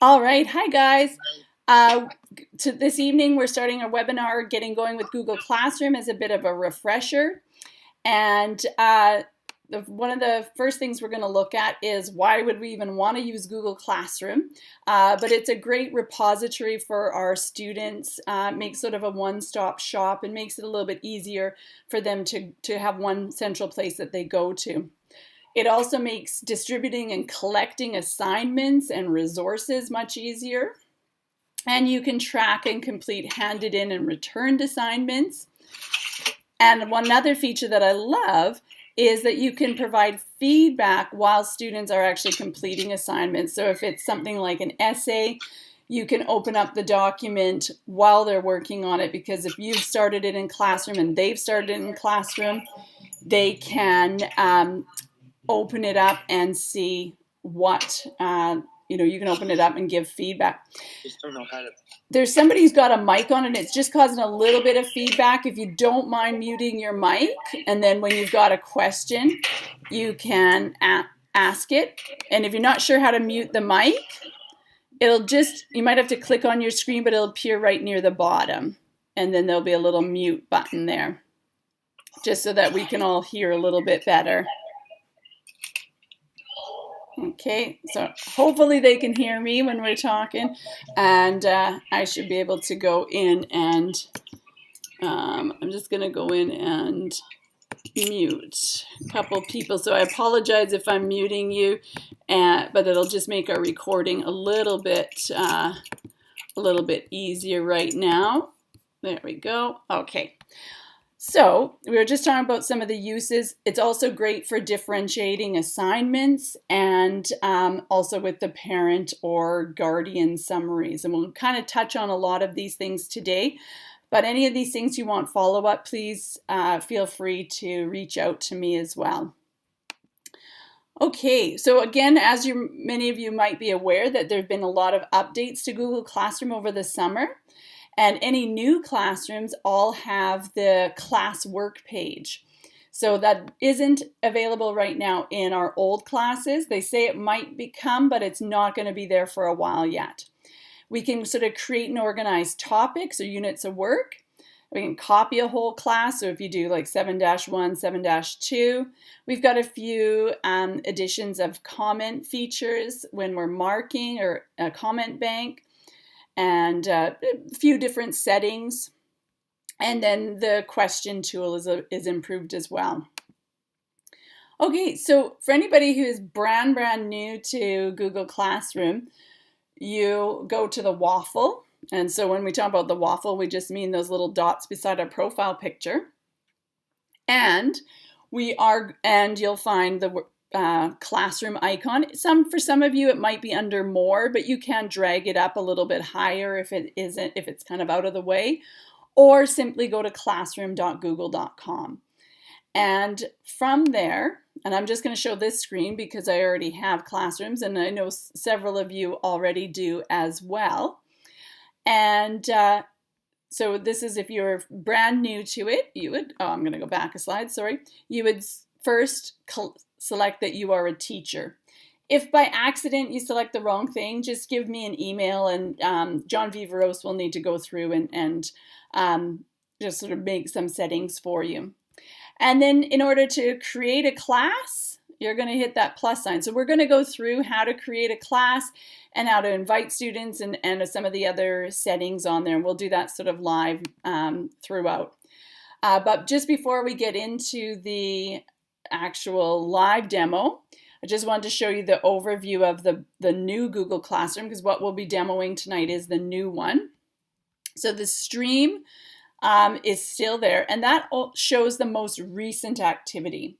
All right, hi guys. This evening we're starting a webinar, Getting Going with Google Classroom, as a bit of a refresher. And one of the first things we're going to look at is why would we even want to use Google Classroom? But it's a great repository for our students, makes sort of a one-stop shop and makes it a little bit easier for them to have one central place that they go to. It also makes distributing and collecting assignments and resources much easier. And you can track and complete handed in and returned assignments. And one other feature that I love is that you can provide feedback while students are actually completing assignments. So if it's something like an essay, you can open up the document while they're working on it, because if you've started it in Classroom and they've started it in Classroom, they can open it up and see what, you can open it up and give feedback. Just don't know how to. There's somebody who's got a mic on and it's just causing a little bit of feedback. If you don't mind muting your mic, and then when you've got a question, you can ask it. And if you're not sure how to mute the mic, you might have to click on your screen, but it'll appear right near the bottom. And then there'll be a little mute button there, just so that we can all hear a little bit better. Okay, so hopefully they can hear me when we're talking, and I should be able to go in and I'm just going to go in and mute a couple people. So I apologize if I'm muting you, but it'll just make our recording a little bit easier right now. There we go. Okay. So we were just talking about some of the uses. It's also great for differentiating assignments and also with the parent or guardian summaries. And we'll kind of touch on a lot of these things today. But any of these things you want follow-up, please feel free to reach out to me as well. Okay, so again, as many of you might be aware, that there have been a lot of updates to Google Classroom over the summer. And any new classrooms all have the class work page. So that isn't available right now in our old classes. They say it might become, but it's not going to be there for a while yet. We can sort of create and organize topics or units of work. We can copy a whole class. So if you do like 7-1, 7-2, we've got a few additions of comment features when we're marking, or a comment bank, and a few different settings. And then the question tool is improved as well. Okay, so for anybody who is brand new to Google Classroom, you go to the waffle. And so when we talk about the waffle, we just mean those little dots beside our profile picture. And you'll find the classroom icon. For some of you it might be under more, but you can drag it up a little bit higher if it's kind of out of the way, or simply go to classroom.google.com. And from there, and I'm just going to show this screen because I already have classrooms, and I know several of you already do as well. And so this is, if you're brand new to it, I'm going to go back a slide, sorry. You would first select that you are a teacher. If by accident you select the wrong thing, just give me an email, and John Viveros will need to go through and just sort of make some settings for you. And then in order to create a class, you're going to hit that plus sign. So we're going to go through how to create a class and how to invite students and some of the other settings on there. And we'll do that sort of live throughout. But just before we get into the actual live demo, I just wanted to show you the overview of the new Google Classroom, because what we'll be demoing tonight is the new one. So the stream is still there, and that shows the most recent activity.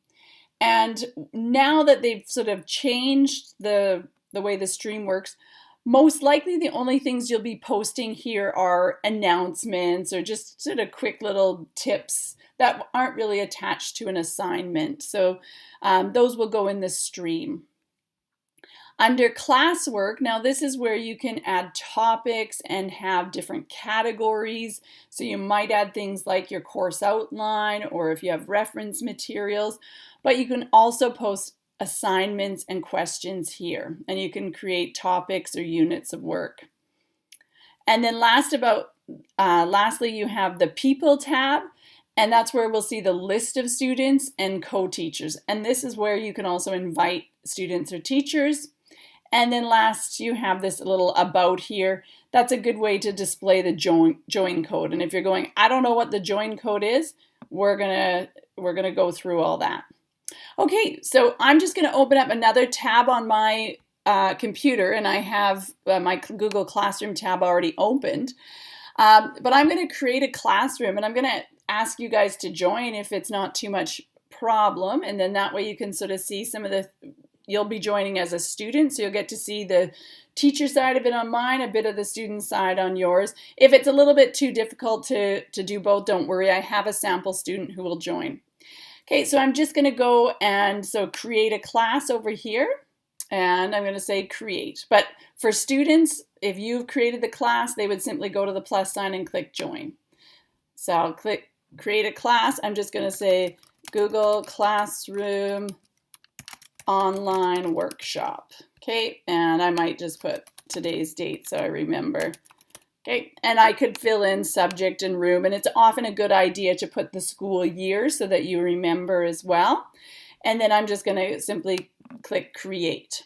And now that they've sort of changed the way the stream works, most likely the only things you'll be posting here are announcements or just sort of quick little tips that aren't really attached to an assignment. So those will go in the stream. Under classwork, now this is where you can add topics and have different categories. So you might add things like your course outline, or if you have reference materials, but you can also post assignments and questions here, and you can create topics or units of work. And then lastly, you have the People tab, and that's where we'll see the list of students and co-teachers. And this is where you can also invite students or teachers. And then last, you have this little About here. That's a good way to display the join code. And if you're going, I don't know what the join code is, we're gonna go through all that. Okay, so I'm just gonna open up another tab on my computer, and I have my Google Classroom tab already opened. But I'm going to create a classroom, and I'm going to ask you guys to join if it's not too much problem, and then that way you can sort of see some of the, you'll be joining as a student, so you'll get to see the teacher side of it on mine, a bit of the student side on yours. If it's a little bit too difficult to do both, don't worry, I have a sample student who will join. Okay, so I'm just going to go and create a class over here. And I'm going to say create. But for students, if you've created the class, they would simply go to the plus sign and click join. So I'll click create a class. I'm just going to say Google Classroom Online Workshop. Okay, and I might just put today's date so I remember. Okay, and I could fill in subject and room, and it's often a good idea to put the school year so that you remember as well. And then I'm just going to simply click create.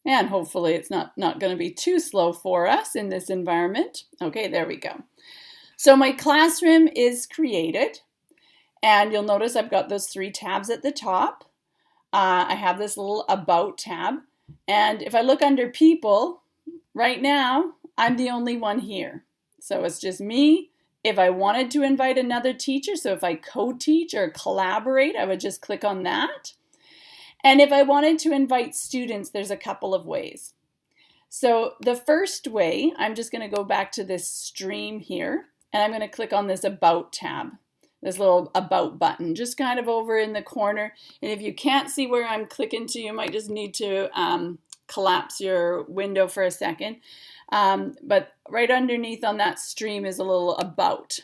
And hopefully it's not going to be too slow for us in this environment. Okay, there we go. So my classroom is created, and you'll notice I've got those 3 tabs at the top. I have this little About tab, and if I look under People, right now I'm the only one here. So it's just me. If I wanted to invite another teacher, so if I co-teach or collaborate, I would just click on that. And if I wanted to invite students, there's a couple of ways. So the first way, I'm just going to go back to this stream here, and I'm going to click on this About tab, this little About button, just kind of over in the corner. And if you can't see where I'm clicking to, you might just need to collapse your window for a second. But right underneath on that stream is a little About.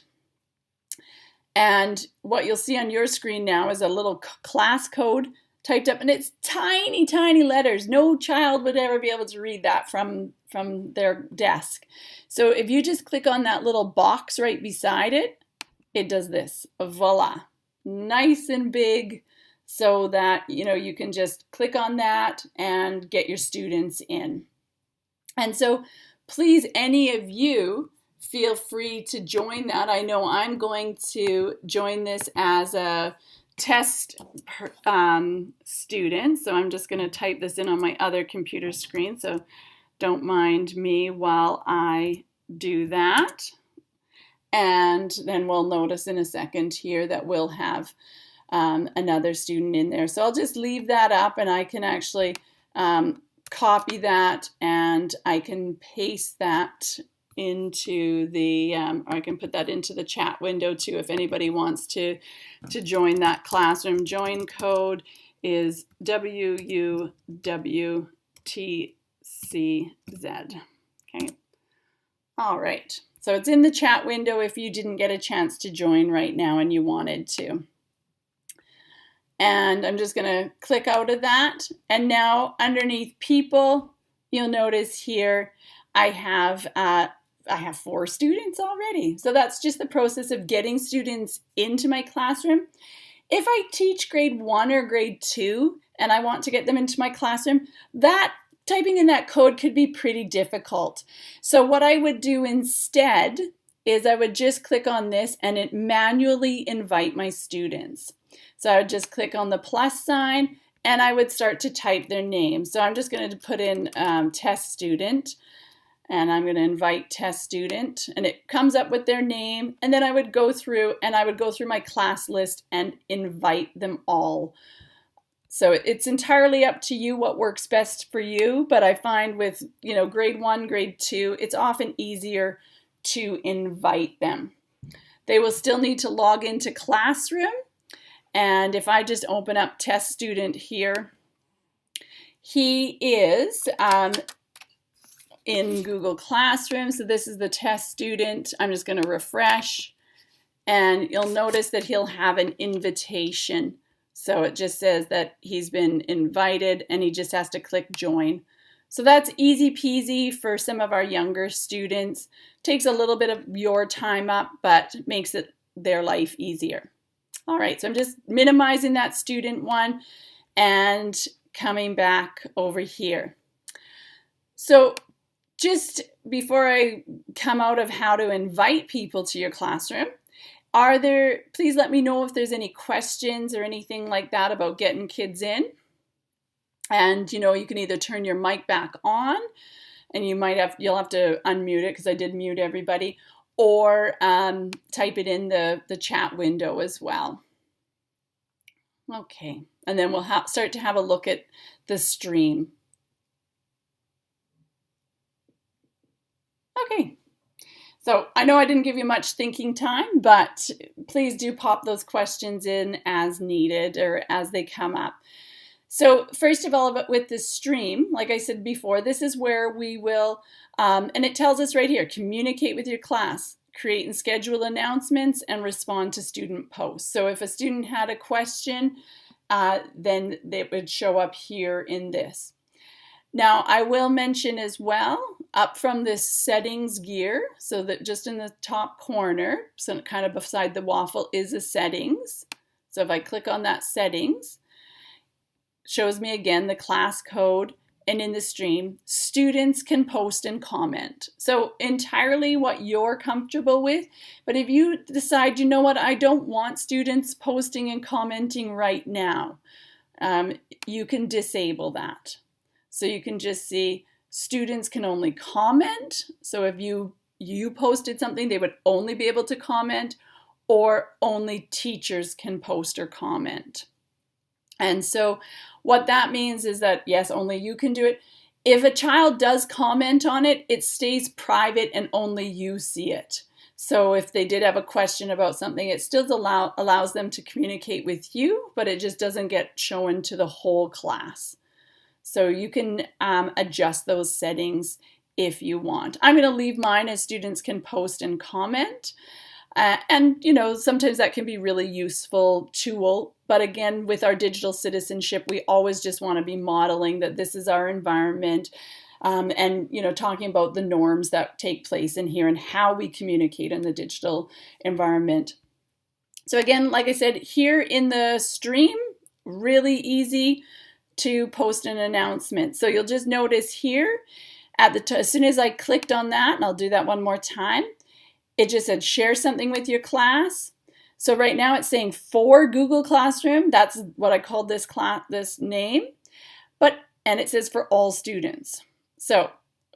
And what you'll see on your screen now is a little class code typed up, and it's tiny, tiny letters. No child would ever be able to read that from their desk. So if you just click on that little box right beside it, it does this. Voila. Nice and big, so that you can just click on that and get your students in. And so please, any of you, feel free to join that. I know I'm going to join this as a test student, so I'm just going to type this in on my other computer screen, so don't mind me while I do that. And then we'll notice in a second here that we'll have another student in there. So I'll just leave that up, and I can actually copy that, and I can paste that into the, or I can put that into the chat window too if anybody wants to join that classroom. Join code is WUWTCZ. Okay. All right. So it's in the chat window if you didn't get a chance to join right now and you wanted to. And I'm just going to click out of that. And now underneath People, you'll notice here I have 4 students already. So that's just the process of getting students into my classroom. If I teach grade 1 or grade 2 and I want to get them into my classroom, that typing in that code could be pretty difficult. So what I would do instead is I would just click on this and it manually invite my students. So I would just click on the plus sign and I would start to type their name. So I'm just going to put in test student, and I'm going to invite test student, and it comes up with their name, and then I would go through my class list and invite them all. So it's entirely up to you what works best for you, but I find with grade 1, grade 2, it's often easier to invite them. They will still need to log into Classroom, and if I just open up test student here, he is in Google Classroom. So this is the test student. I'm just going to refresh, and you'll notice that he'll have an invitation So it just says that he's been invited and he just has to click join. So that's easy peasy for some of our younger students. Takes a little bit of your time up, but makes it their life easier. All right, so I'm just minimizing that student one and coming back over here. So just before I come out of how to invite people to your classroom, please let me know if there's any questions or anything like that about getting kids in. And you can either turn your mic back on, and you'll have to unmute it because I did mute everybody, or type it in the chat window as well. Okay, and then we'll start to have a look at the stream. Okay. So I know I didn't give you much thinking time, but please do pop those questions in as needed or as they come up. So first of all, with the stream, like I said before, this is where we will, and it tells us right here, communicate with your class, create and schedule announcements, and respond to student posts. So if a student had a question, then it would show up here in this. Now, I will mention as well, up from this settings gear, so that just in the top corner, so kind of beside the waffle, is a settings. So if I click on that settings, shows me again the class code, and in the stream, students can post and comment. So entirely what you're comfortable with, but if you decide, you know what, I don't want students posting and commenting right now, you can disable that. So you can just see students can only comment. So if you posted something, they would only be able to comment, or only teachers can post or comment. And so what that means is that, yes, only you can do it. If a child does comment on it, it stays private and only you see it. So if they did have a question about something, it still allows them to communicate with you, but it just doesn't get shown to the whole class. So you can adjust those settings if you want. I'm going to leave mine as students can post and comment. And sometimes that can be really useful tool. But again, with our digital citizenship, we always just want to be modeling that this is our environment, and talking about the norms that take place in here and how we communicate in the digital environment. So again, like I said, here in the stream, really easy to post an announcement. So you'll just notice here as soon as I clicked on that, and I'll do that one more time, it just said share something with your class. So right now it's saying for Google Classroom. That's what I called this name, and it says for all students. So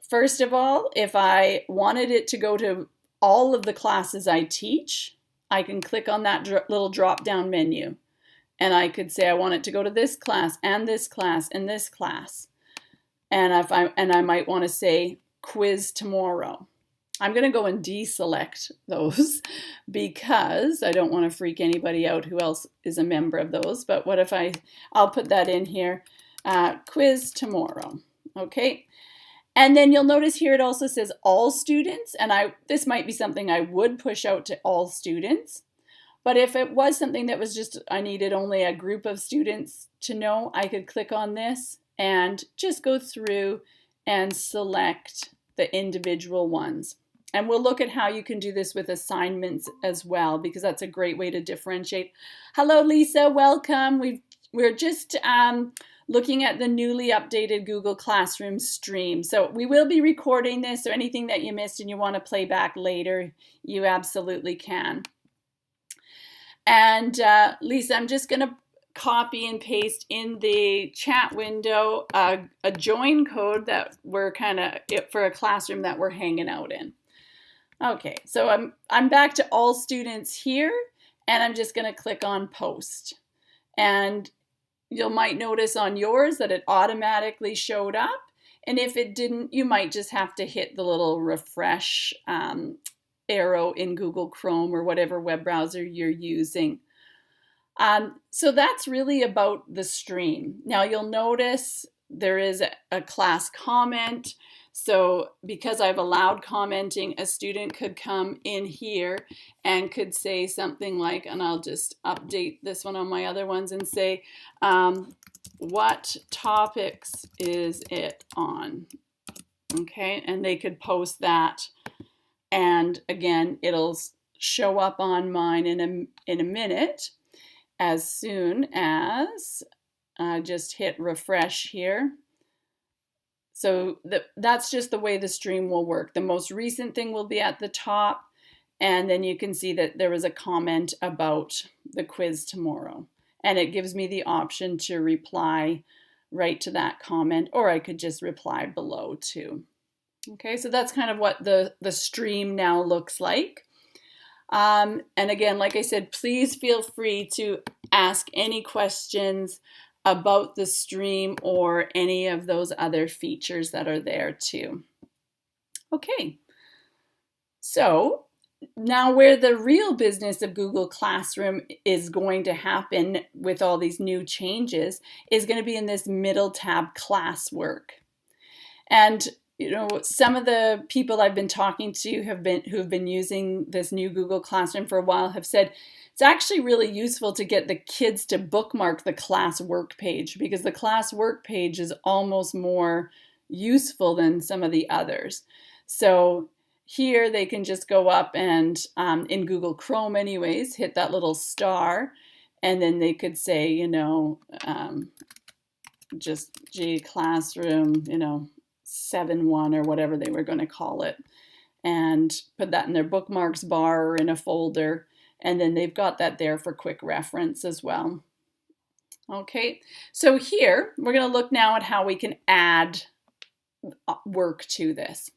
first of all, if I wanted it to go to all of the classes I teach, I can click on that little drop down menu. And I could say I want it to go to this class and this class and this class. And I might want to say quiz tomorrow. I'm going to go and deselect those because I don't want to freak anybody out who else is a member of those. But what if I'll put that in here, quiz tomorrow. Okay. And then you'll notice here it also says all students. And this might be something I would push out to all students. But if it was something that was just, I needed only a group of students to know, I could click on this and just go through and select the individual ones. And we'll look at how you can do this with assignments as well, because that's a great way to differentiate. Hello, Lisa, welcome. We're just looking at the newly updated Google Classroom stream. So we will be recording this, so anything that you missed and you want to play back later, you absolutely can. And Lisa, I'm just going to copy and paste in the chat window a join code that we're for a classroom that we're hanging out in. Okay, so I'm back to all students here, and I'm just going to click on post. And you might notice on yours that it automatically showed up. And if it didn't, you might just have to hit the little refresh arrow in Google Chrome or whatever web browser you're using. So that's really about the stream. Now you'll notice there is a class comment. So because I've allowed commenting, a student could come in here and could say something like, and I'll just update this one on my other ones and say, what topics is it on? Okay, and they could post that. And again, it'll show up on mine in a minute as soon as I just hit refresh here. So that's just the way the stream will work. The most recent thing will be at the top, and then you can see that there was a comment about the quiz tomorrow. And it gives me the option to reply right to that comment, or I could just reply below too. Okay, so that's kind of what the stream now looks like. And again, like I said, please feel free to ask any questions about the stream or any of those other features that are there too. Okay, so now where the real business of Google Classroom is going to happen with all these new changes is going to be in this middle tab, classwork. And you know, some of the people I've been talking to who've been using this new Google Classroom for a while have said it's actually really useful to get the kids to bookmark the class work page, because the class work page is almost more useful than some of the others. So here they can just go up and in Google Chrome anyways, hit that little star, and then they could say, you know, just G Classroom, you know, 7.1 or whatever they were going to call it, and put that in their bookmarks bar or in a folder, and then they've got that there for quick reference as well. Okay, so here we're going to look now at how we can add work to this.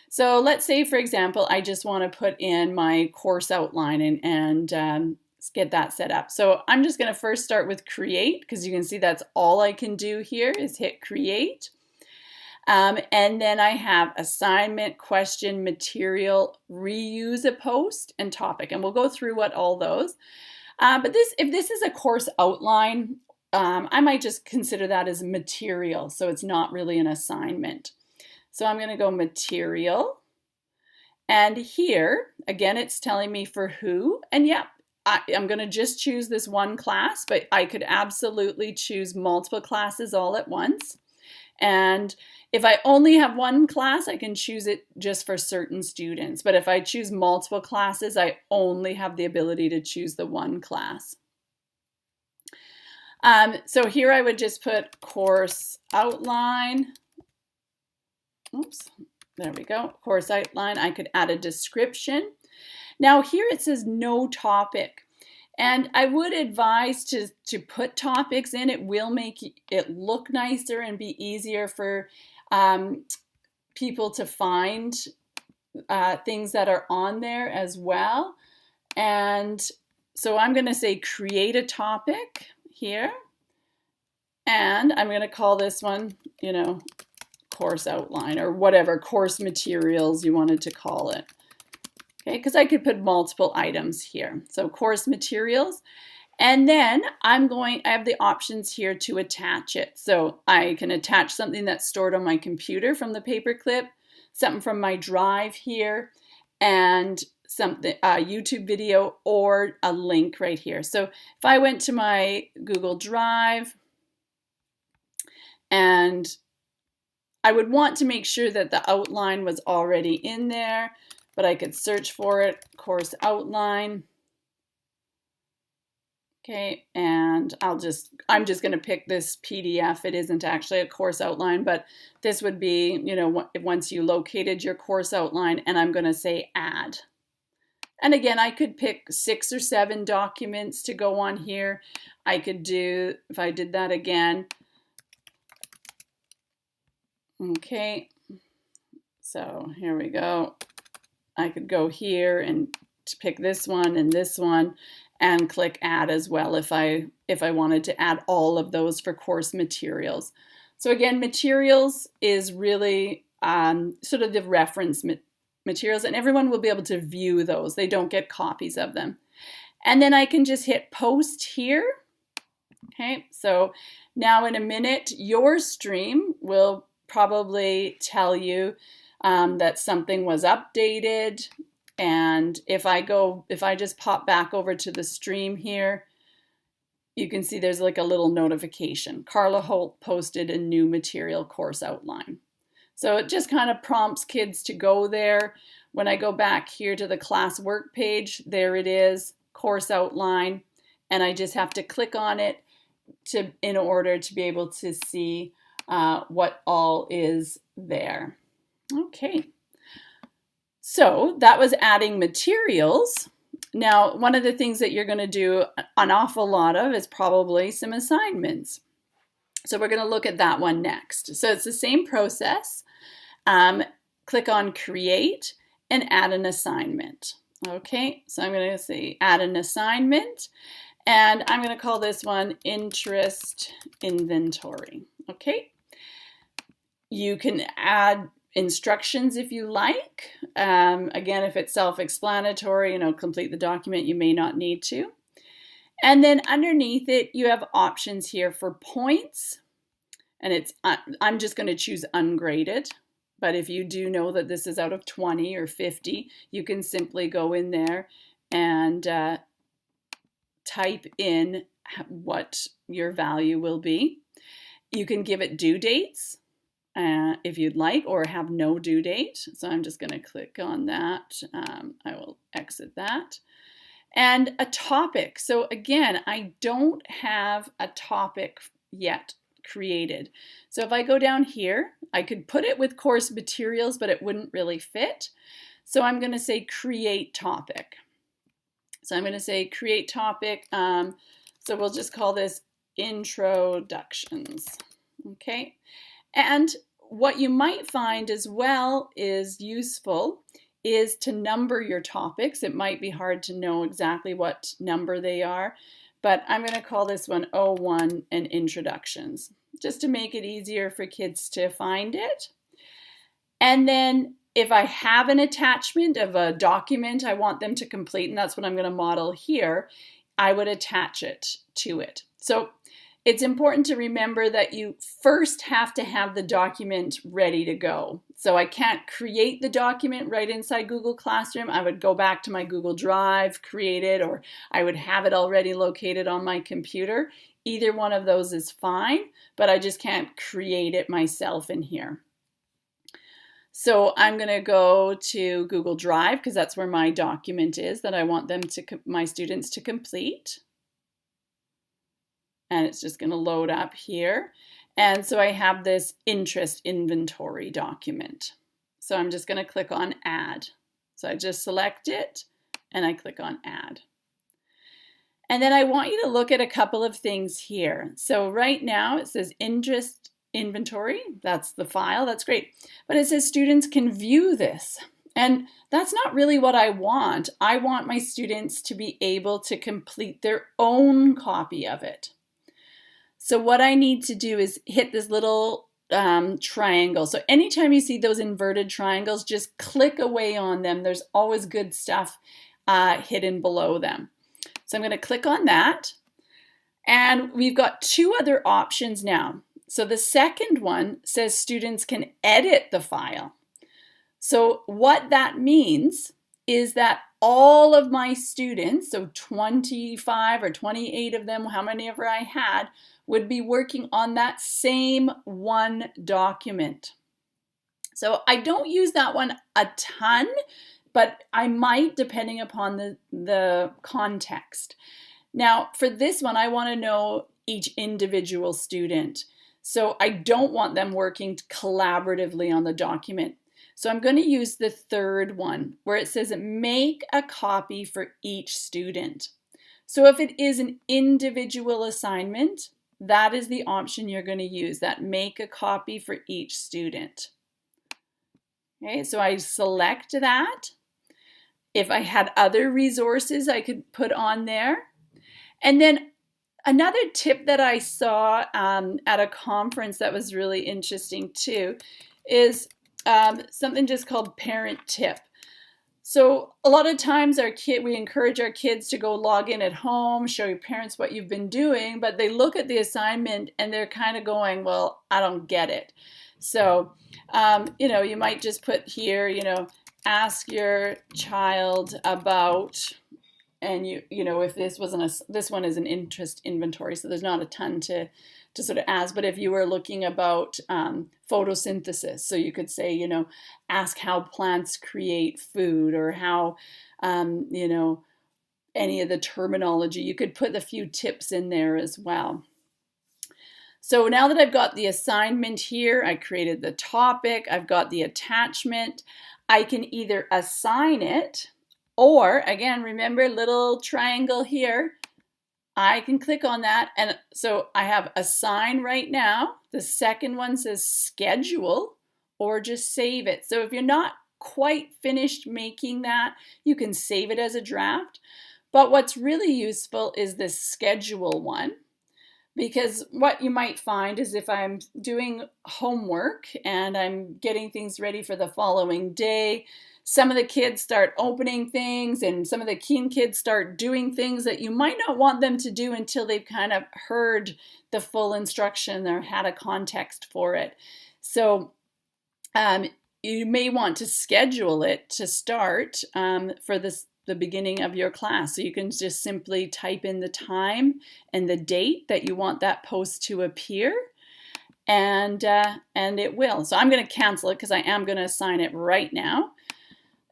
So let's say, for example, I just want to put in my course outline and get that set up. So I'm just going to first start with create, because you can see that's all I can do here is hit create. And then I have assignment, question, material, reuse a post, and topic. And we'll go through what all those. But if this is a course outline, I might just consider that as material. So it's not really an assignment. So I'm going to go material. And here, again, it's telling me for who. And yeah, I'm going to just choose this one class, but I could absolutely choose multiple classes all at once. And if I only have one class, I can choose it just for certain students. But if I choose multiple classes, I only have the ability to choose the one class. So here I would just put course outline. Oops, there we go. Course outline. I could add a description. Now here it says no topic. And I would advise to put topics in. It will make it look nicer and be easier for people to find things that are on there as well. And so I'm going to say create a topic here. And I'm going to call this one, you know, course outline or whatever course materials you wanted to call it. Okay, because I could put multiple items here. So course materials. And then I have the options here to attach it. So I can attach something that's stored on my computer from the paperclip, something from my drive here, and something, a YouTube video or a link right here. So if I went to my Google Drive, and I would want to make sure that the outline was already in there, but I could search for it, course outline. Okay, and I'm just going to pick this PDF. It isn't actually a course outline, but this would be, you know, once you located your course outline, and I'm going to say add. And again, I could pick 6 or 7 documents to go on here. I could do, if I did that again. Okay, so here we go. I could go here and pick this one and click add as well if I wanted to add all of those for course materials. So again, materials is really sort of the reference materials, and everyone will be able to view those. They don't get copies of them. And then I can just hit post here. Okay, so now in a minute, your stream will probably tell you that something was updated. And if I just pop back over to the stream here, you can see there's like a little notification. Carla Holt posted a new material course outline. So it just kind of prompts kids to go there. When I go back here to the class work page, there it is, course outline, and I just have to click on it in order to be able to see what all is there. Okay, so that was adding materials. Now, one of the things that you're going to do an awful lot of is probably some assignments. So we're going to look at that one next. So it's the same process. Click on create and add an assignment. Okay, so I'm going to say add an assignment, and I'm going to call this one interest inventory. Okay, you can add instructions if you like. Again, if it's self-explanatory, complete the document, you may not need to. And then underneath it, you have options here for points, and I'm just going to choose ungraded. But if you do know that this is out of 20 or 50, you can simply go in there and type in what your value will be. You can give it due dates if you'd like, or have no due date. So I'm just going to click on that. I will exit that. And a topic. So again, I don't have a topic yet created. So if I go down here, I could put it with course materials, but it wouldn't really fit. So I'm going to say create topic. So I'm going to say create topic. So we'll just call this introductions. Okay. And what you might find as well is useful is to number your topics. It might be hard to know exactly what number they are, but I'm going to call this one 01 and introductions, just to make it easier for kids to find it. And then if I have an attachment of a document I want them to complete, and that's what I'm going to model here, I would attach it to it. So it's important to remember that you first have to have the document ready to go. So I can't create the document right inside Google Classroom. I would go back to my Google Drive, create it, or I would have it already located on my computer. Either one of those is fine, but I just can't create it myself in here. So I'm going to go to Google Drive because that's where my document is that I want my students to complete. And it's just going to load up here. And so I have this interest inventory document. So I'm just going to click on add. So I just select it and I click on add. And then I want you to look at a couple of things here. So right now it says interest inventory. That's the file. That's great. But it says students can view this. And that's not really what I want. I want my students to be able to complete their own copy of it. So what I need to do is hit this little triangle. So anytime you see those inverted triangles, just click away on them. There's always good stuff hidden below them. So I'm going to click on that. And we've got two other options now. So the second one says students can edit the file. So what that means is that all of my students, so 25 or 28 of them, how many ever I had, would be working on that same one document. So I don't use that one a ton, but I might depending upon the context. Now for this one, I want to know each individual student. So I don't want them working collaboratively on the document. So I'm going to use the third one where it says make a copy for each student. So if it is an individual assignment, that is the option you're going to use, that make a copy for each student. Okay, so I select that. If I had other resources I could put on there. And then another tip that I saw at a conference that was really interesting too is something just called parent tip. So a lot of times we encourage our kids to go log in at home, show your parents what you've been doing, but they look at the assignment and they're kind of going, well, I don't get it. So, you might just put here, ask your child about, and if this one is an interest inventory, so there's not a ton to sort of ask. But if you were looking about photosynthesis, so you could say, ask how plants create food, or how, any of the terminology. You could put a few tips in there as well. So now that I've got the assignment here, I created the topic, I've got the attachment, I can either assign it, or again, remember little triangle here, I can click on that. And so I have assign right now. The second one says schedule, or just save it. So if you're not quite finished making that, you can save it as a draft. But what's really useful is this schedule one. Because what you might find is if I'm doing homework and I'm getting things ready for the following day, some of the kids start opening things and some of the keen kids start doing things that you might not want them to do until they've kind of heard the full instruction or had a context for it. So you may want to schedule it to start for the beginning of your class. So you can just simply type in the time and the date that you want that post to appear, and it will. So I'm going to cancel it because I am going to assign it right now.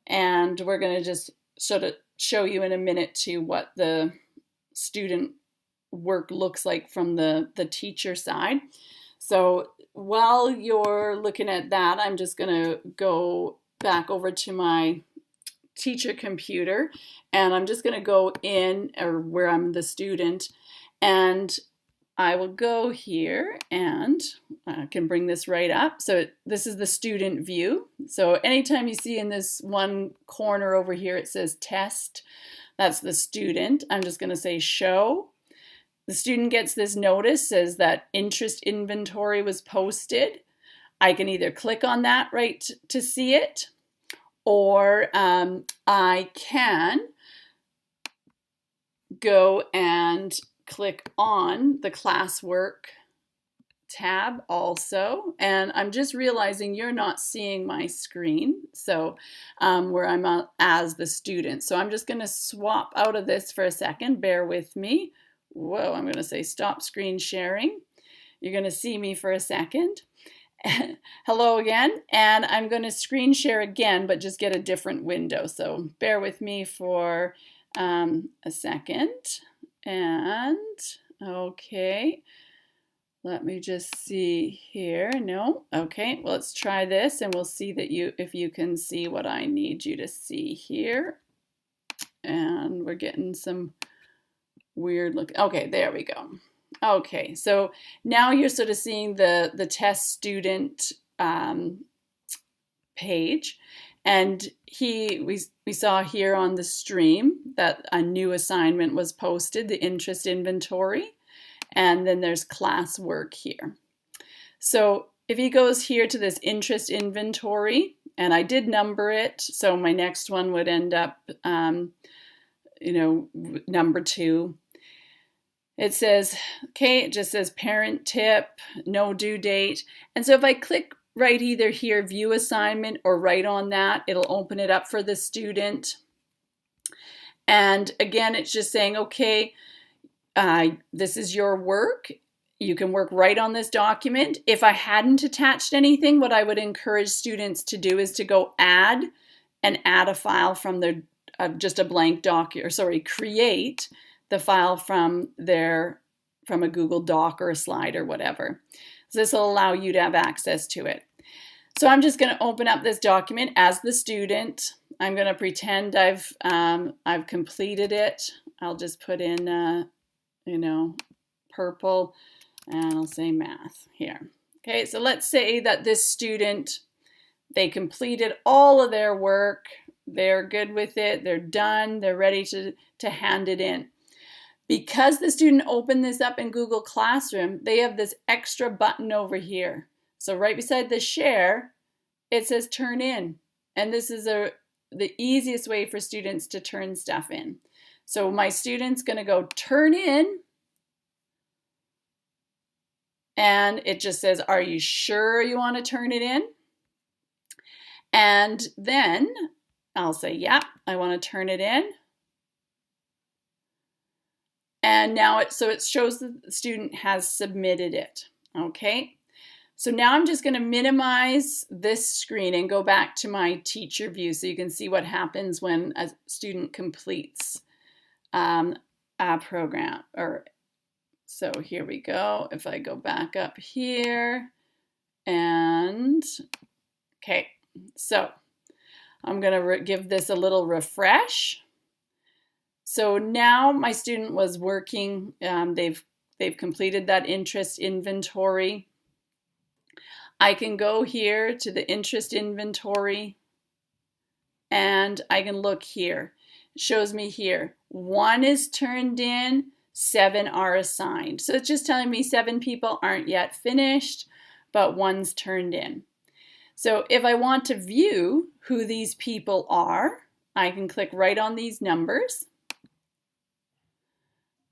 And we're going to just sort of show you in a minute to what the student work looks like from the teacher side. So while you're looking at that, I'm just going to go back over to my teacher computer, and I'm just going to go in, or where I'm the student, and I will go here and I can bring this right up. So this is the student view. So anytime you see in this one corner over here it says test, that's the student. I'm just going to say show. The student gets this notice, says that interest inventory was posted. I can either click on that right to see it, or I can go and click on the classwork tab also. And I'm just realizing you're not seeing my screen, so where I'm as the student. So I'm just going to swap out of this for a second. Bear with me. Whoa, I'm going to say stop screen sharing. You're going to see me for a second. Hello again, and I'm going to screen share again, but just get a different window. So bear with me for a second. And okay, let me just see here. No, okay, well, let's try this, and we'll see that if you can see what I need you to see here. And we're getting some weird look. Okay, there we go. Okay, so now you're sort of seeing the test student page, and we saw here on the stream that a new assignment was posted, the interest inventory, and then there's classwork here. So if he goes here to this interest inventory, and I did number it, so my next one would end up, number 2. It says, okay, it just says parent tip, no due date. And so if I click right either here, view assignment, or right on that, it'll open it up for the student. And again, it's just saying, okay, this is your work. You can work right on this document. If I hadn't attached anything, what I would encourage students to do is to go add a file from their, just a blank create the file from a Google Doc or a slide or whatever. So this will allow you to have access to it. So I'm just going to open up this document as the student. I'm going to pretend I've completed it. I'll just put in, purple, and I'll say math here. Okay, so let's say that this student, they completed all of their work. They're good with it. They're done. They're ready to hand it in. Because the student opened this up in Google Classroom, they have this extra button over here. So right beside the share, it says turn in. And this is the easiest way for students to turn stuff in. So my student's going to go turn in, and it just says, are you sure you want to turn it in? And then I'll say, yeah, I want to turn it in. And now it shows that the student has submitted it. Okay. So now I'm just going to minimize this screen and go back to my teacher view so you can see what happens when a student completes a program. So here we go. If I go back up here and, okay, so I'm going to give this a little refresh. So now my student was working, they've completed that interest inventory. I can go here to the interest inventory and I can look here. It shows me here, 1 is turned in, 7 are assigned. So it's just telling me 7 people aren't yet finished, but 1's turned in. So if I want to view who these people are, I can click right on these numbers.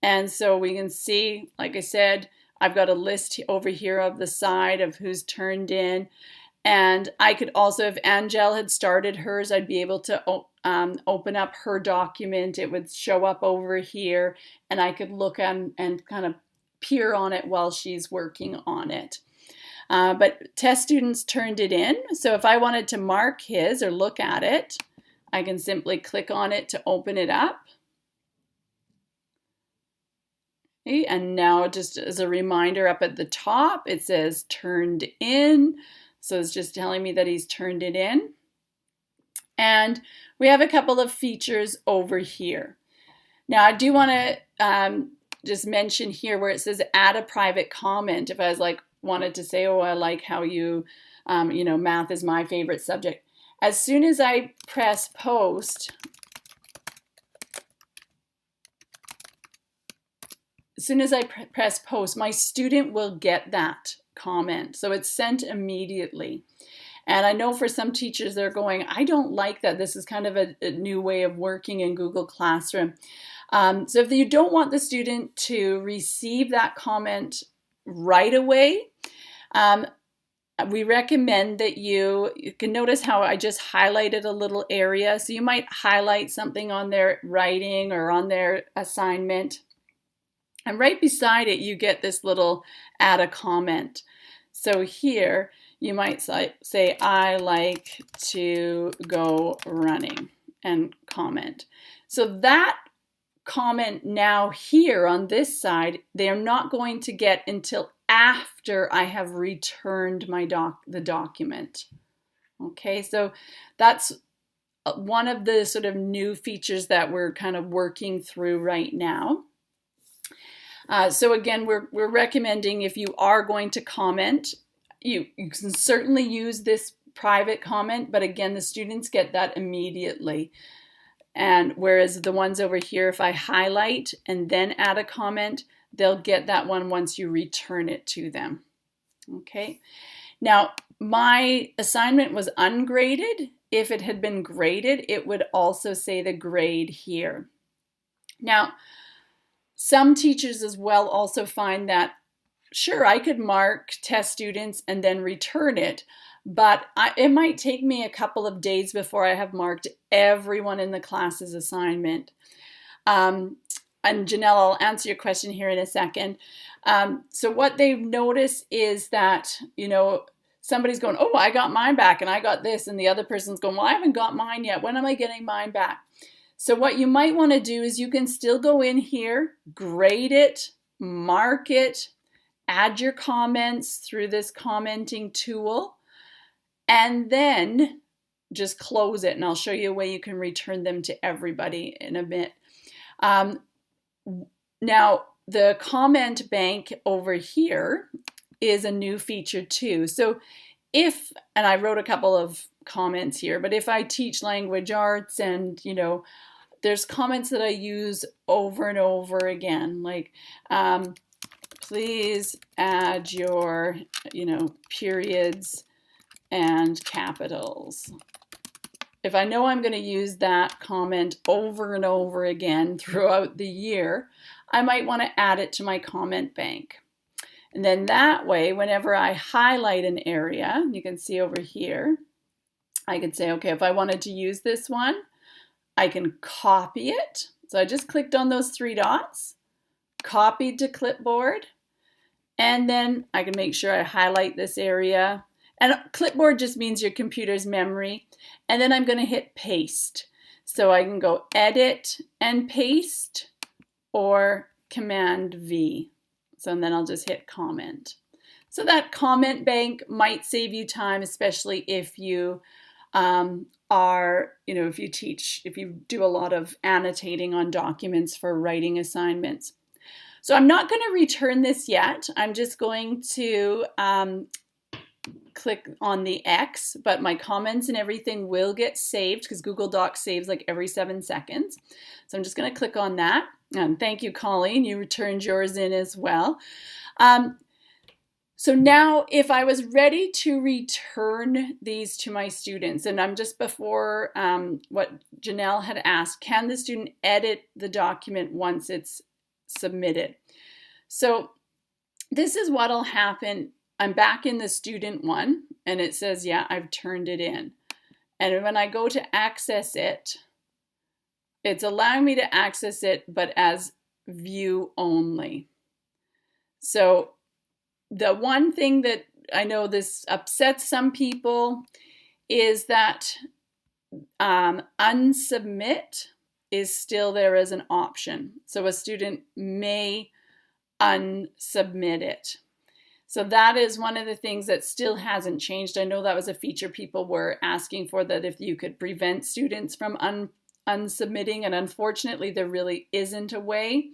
And so we can see, like I said, I've got a list over here of the side of who's turned in. And I could also, if Angel had started hers, I'd be able to open up her document. It would show up over here and I could look and kind of peer on it while she's working on it. But test students turned it in. So if I wanted to mark his or look at it, I can simply click on it to open it up. And now just as a reminder up at the top, it says turned in. So it's just telling me that he's turned it in. And we have a couple of features over here. Now I do want to just mention here where it says add a private comment. If I was wanted to say, oh, I like how you know, math is my favorite subject. As soon as I press post, press post, my student will get that comment. So it's sent immediately. And I know for some teachers, they're going, I don't like that. This is kind of a new way of working in Google Classroom. So if you don't want the student to receive that comment right away, we recommend that you can notice how I just highlighted a little area. So you might highlight something on their writing or on their assignment. And right beside it, you get this little add a comment. So here, you might say, I like to go running and comment. So that comment now here on this side, they're not going to get until after I have returned the document. Okay, so that's one of the sort of new features that we're kind of working through right now. So again, we're recommending if you are going to comment, you can certainly use this private comment, but again, the students get that immediately. And whereas the ones over here, if I highlight and then add a comment, they'll get that one once you return it to them. Okay. Now, my assignment was ungraded. If it had been graded, it would also say the grade here. Now, some teachers as well also find that, sure, I could mark test students and then return it, but it might take me a couple of days before I have marked everyone in the class's assignment. And Janelle, I'll answer your question here in a second. So what they've noticed is that, you know, somebody's going, oh, I got mine back and I got this, and the other person's going, well, I haven't got mine yet. When am I getting mine back? So what you might want to do is you can still go in here, grade it, mark it, add your comments through this commenting tool, and then just close it. And I'll show you a way you can return them to everybody in a bit. Now, the comment bank over here is a new feature too. So if, and I wrote a couple of comments here, but if I teach language arts and, you know, there's comments that I use over and over again, like, please add your, you know, periods and capitals. if I know I'm going to use that comment over and over again throughout the year, I might want to add it to my comment bank. And then that way, whenever I highlight an area, you can see over here, I can say, okay, if I wanted to use this one, I can copy it. So I just clicked on those three dots, copied to clipboard, and then I can make sure I highlight this area. And clipboard just means your computer's memory. And then I'm going to hit paste. So I can go edit and paste or Command V. So and then I'll just hit comment. So that comment bank might save you time, especially if you if you do a lot of annotating on documents for writing assignments. So I'm not going to return this yet. I'm just going to click on the X, but my comments and everything will get saved because Google Docs saves like every 7 seconds. So I'm just going to click on that. And thank you, Colleen. You returned yours in as well. So now if I was ready to return these to my students, and I'm just before what Janelle had asked, can the student edit the document once it's submitted? So this is what'll happen. I'm back in the student one and it says, yeah, I've turned it in. And when I go to access it, it's allowing me to access it, but as view only. So the one thing that I know this upsets some people is that unsubmit is still there as an option. So a student may unsubmit it. So that is one of the things that still hasn't changed. I know that was a feature people were asking for, that if you could prevent students from unsubmitting, and unfortunately there really isn't a way.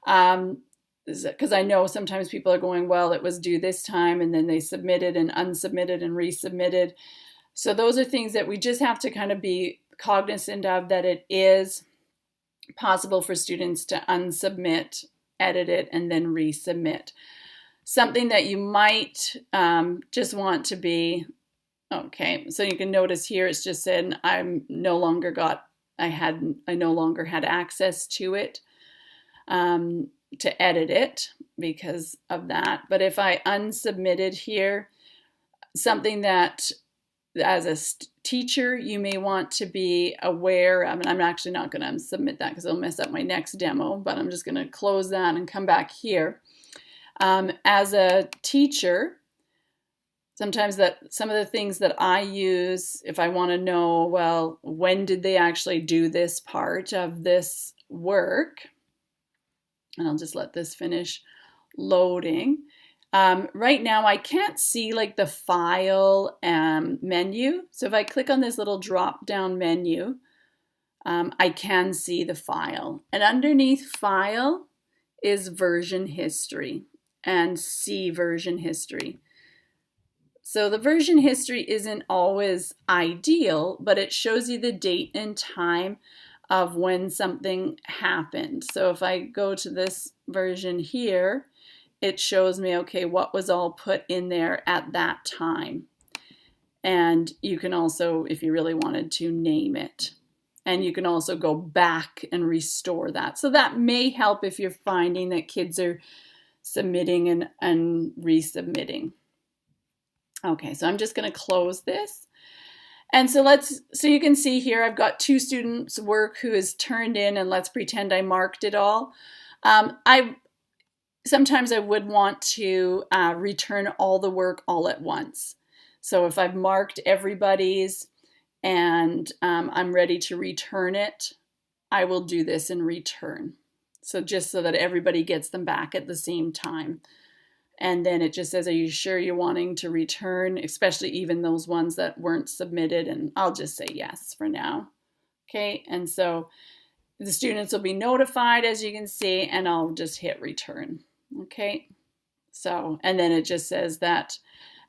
Because I know sometimes people are going, well, it was due this time, and then they submitted and unsubmitted and resubmitted. So those are things that we just have to kind of be cognizant of, that it is possible for students to unsubmit, edit it, and then resubmit. Something that you might just want to be, okay, so you can notice here it's just said I no longer had access to it. To edit it because of that. But if I unsubmitted here, something that as a teacher you may want to be aware of, and I'm actually not going to submit that because it'll mess up my next demo, but I'm just going to close that and come back here. As a teacher, sometimes some of the things that I use, if I want to know, well, when did they actually do this part of this work? And I'll just let this finish loading. Right now I can't see like the file menu. So if I click on this little drop down menu, I can see the file. And underneath file is version history and see version history. So the version history isn't always ideal, but it shows you the date and time of when something happened. So if I go to this version here, it shows me, okay, what was all put in there at that time. And you can also, if you really wanted to, name it. And you can also go back and restore that. So that may help if you're finding that kids are submitting and resubmitting. Okay, so I'm just going to close this. And so you can see here, I've got 2 students' work who is turned in, and let's pretend I marked it all. Sometimes I would want to return all the work all at once. So if I've marked everybody's and I'm ready to return it, I will do this in return. So just so that everybody gets them back at the same time. And then it just says, are you sure you're wanting to return, especially even those ones that weren't submitted? And I'll just say yes for now. Okay, and so the students will be notified, as you can see, and I'll just hit return. Okay, so, and then it just says that,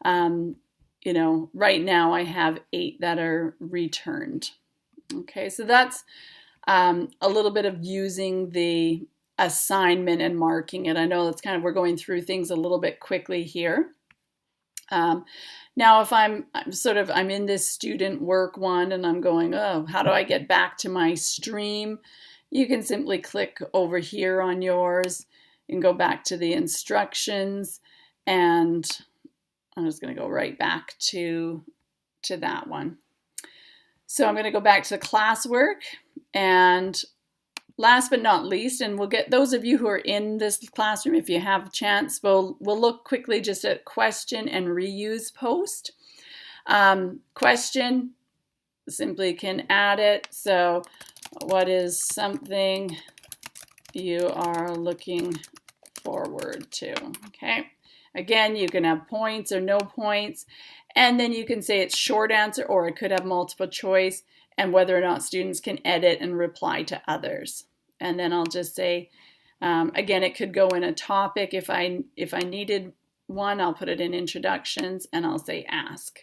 right now I have 8 that are returned. Okay, so that's a little bit of using the assignment and marking it. I know that's we're going through things a little bit quickly here. Um, Now, if I'm in this student work one and I'm going, oh, how do I get back to my stream? You can simply click over here on yours and go back to the instructions, and I'm just going to go right back to that one. So I'm going to go back to the classwork, and last but not least, and we'll get those of you who are in this classroom, if you have a chance, we'll look quickly just at question and reuse post. Question, simply can add it. So what is something you are looking forward to? Okay. Again, you can have points or no points, and then you can say it's short answer, or it could have multiple choice, and whether or not students can edit and reply to others. And then I'll just say, again, it could go in a topic. If I needed one, I'll put it in introductions, and I'll say ask.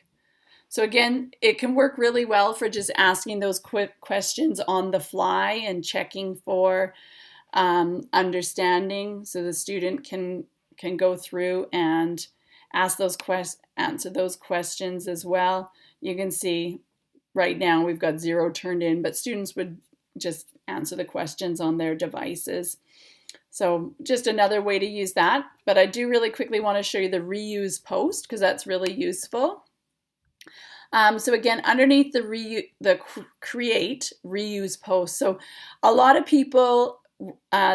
So again, it can work really well for just asking those quick questions on the fly and checking for understanding, so the student can go through and answer those questions as well. You can see right now we've got 0 turned in, but students would just answer the questions on their devices. So just another way to use that. But I do really quickly want to show you the reuse post, because that's really useful. So again, underneath the create reuse post. So a lot of people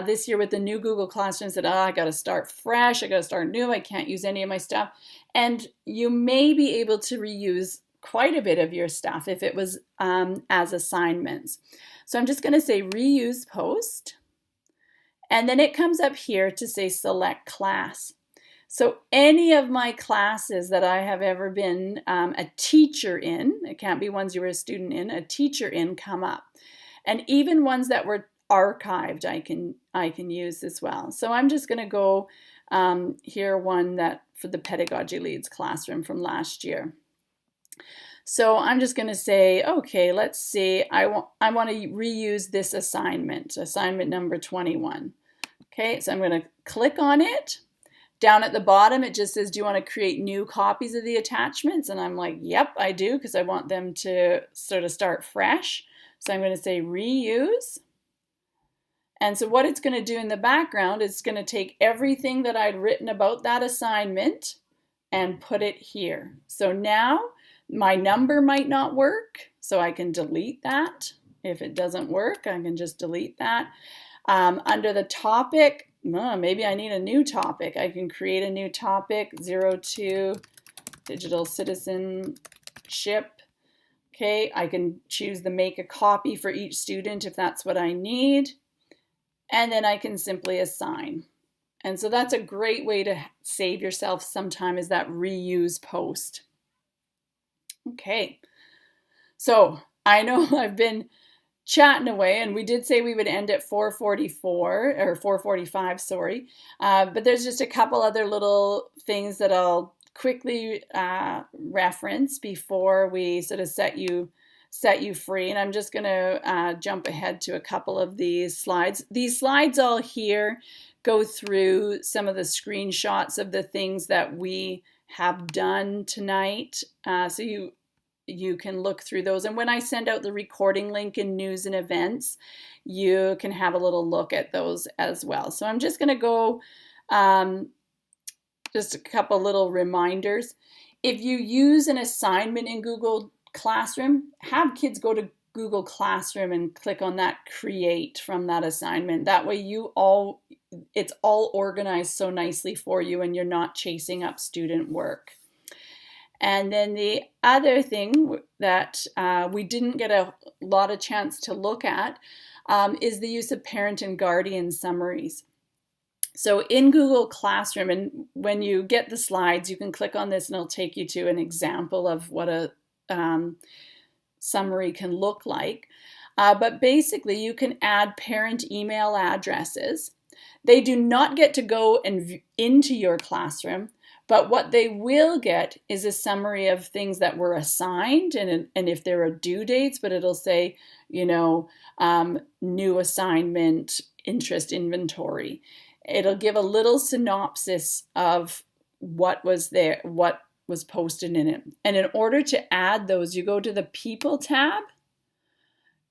this year with the new Google Classroom said, I got to start fresh, I got to start new, I can't use any of my stuff. And you may be able to reuse quite a bit of your stuff if it was as assignments. So I'm just going to say reuse post, and then it comes up here to say select class. So any of my classes that I have ever been a teacher in, it can't be ones you were a student in, a teacher in, come up. And even ones that were archived, I can use as well. So I'm just going to go here, one that for the Pedagogy Leads classroom from last year. So I'm just going to say, okay, let's see, I want to reuse this assignment number 21. Okay, so I'm going to click on it. Down at the bottom, it just says, do you want to create new copies of the attachments? And I'm like, yep, I do, because I want them to sort of start fresh. So I'm going to say reuse. And so what it's going to do in the background is it's going to take everything that I'd written about that assignment and put it here. So now my number might not work, so I can delete that. If it doesn't work, I can just delete that. Under the topic, maybe I need a new topic. I can create a new topic, 02 digital citizenship. Okay, I can choose the make a copy for each student if that's what I need. And then I can simply assign. And so that's a great way to save yourself some time, is that reuse post. Okay, so I know I've been chatting away, and we did say we would end at 4:44 or 4:45, sorry. But there's just a couple other little things that I'll quickly reference before we sort of set you free. And I'm just going to jump ahead to a couple of these slides. These slides all here go through some of the screenshots of the things that we have done tonight. So you can look through those. And when I send out the recording link in news and events, you can have a little look at those as well. So I'm just going to go just a couple little reminders. If you use an assignment in Google Classroom, have kids go to Google Classroom and click on that create from that assignment. That way it's all organized so nicely for you, and you're not chasing up student work. And then the other thing that we didn't get a lot of chance to look at is the use of parent and guardian summaries. So in Google Classroom, and when you get the slides, you can click on this and it'll take you to an example of what a summary can look like. But basically, you can add parent email addresses. They do not get to go into your classroom, but what they will get is a summary of things that were assigned, and if there are due dates, but it'll say, new assignment, interest inventory. It'll give a little synopsis of what was there, what was posted in it. And in order to add those, you go to the People tab,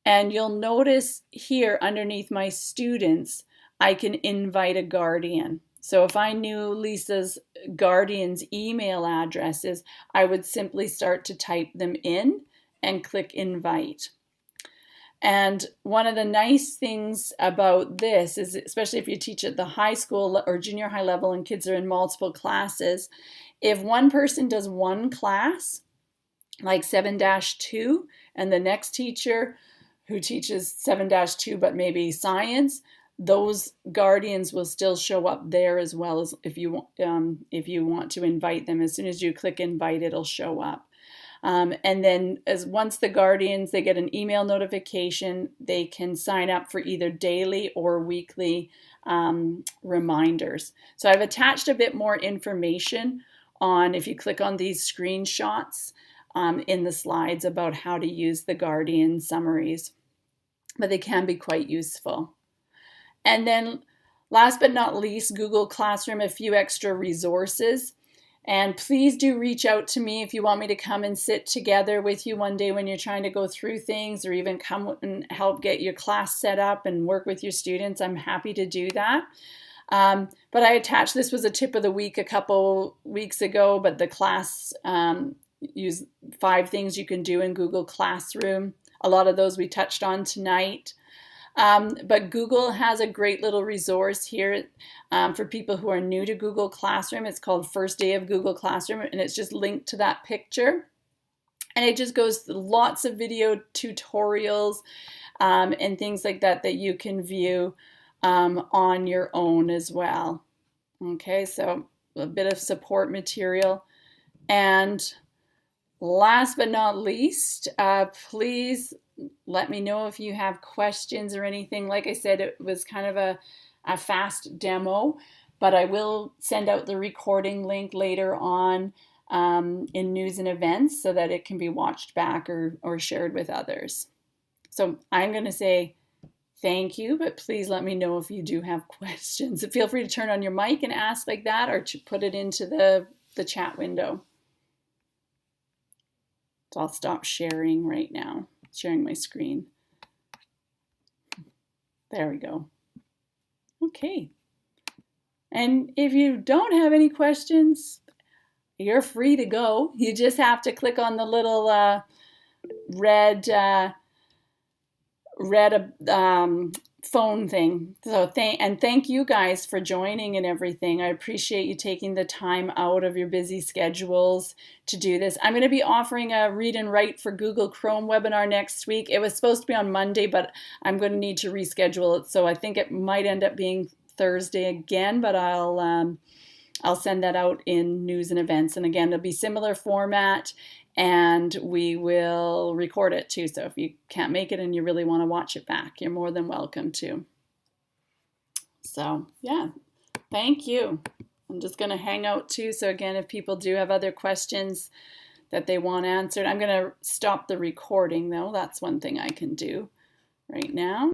and you'll notice here underneath my students, I can invite a guardian. So if I knew Lisa's guardian's email addresses, I would simply start to type them in and click invite. And one of the nice things about this is, especially if you teach at the high school or junior high level and kids are in multiple classes, if one person does one class, like 7-2, and the next teacher who teaches 7-2 but maybe science, those guardians will still show up there as well, as if you want to invite them. As soon as you click invite, it'll show up. And then once the guardians, they get an email notification, they can sign up for either daily or weekly reminders. So I've attached a bit more information on, if you click on these screenshots in the slides, about how to use the guardian summaries, but they can be quite useful. And then last but not least, Google Classroom, a few extra resources. And please do reach out to me if you want me to come and sit together with you one day when you're trying to go through things, or even come and help get your class set up and work with your students. I'm happy to do that. But I attached, this was a tip of the week a couple weeks ago, but the class use 5 things you can do in Google Classroom. A lot of those we touched on tonight. But Google has a great little resource here for people who are new to Google Classroom. It's called First Day of Google Classroom, and it's just linked to that picture. And it just goes through lots of video tutorials and things like that that you can view on your own as well. Okay, so a bit of support material. And last but not least, please let me know if you have questions or anything. Like I said, it was kind of a fast demo, but I will send out the recording link later on in news and events so that it can be watched back or shared with others. So I'm going to say thank you, but please let me know if you do have questions. Feel free to turn on your mic and ask like that, or to put it into the chat window. So I'll stop sharing right now. Sharing my screen. There we go. Okay. And if you don't have any questions, you're free to go. You just have to click on the little red phone thing. So thank you guys for joining and everything. I appreciate you taking the time out of your busy schedules to do this. I'm going to be offering a Read and Write for Google Chrome webinar next week. It was supposed to be on Monday, but I'm going to need to reschedule it. So I think it might end up being Thursday again, but I'll send that out in news and events. And again, it'll be similar format, and we will record it too. So if you can't make it and you really want to watch it back, you're more than welcome to. So yeah, thank you. I'm just going to hang out too. So again, if people do have other questions that they want answered, I'm going to stop the recording though. That's one thing I can do right now.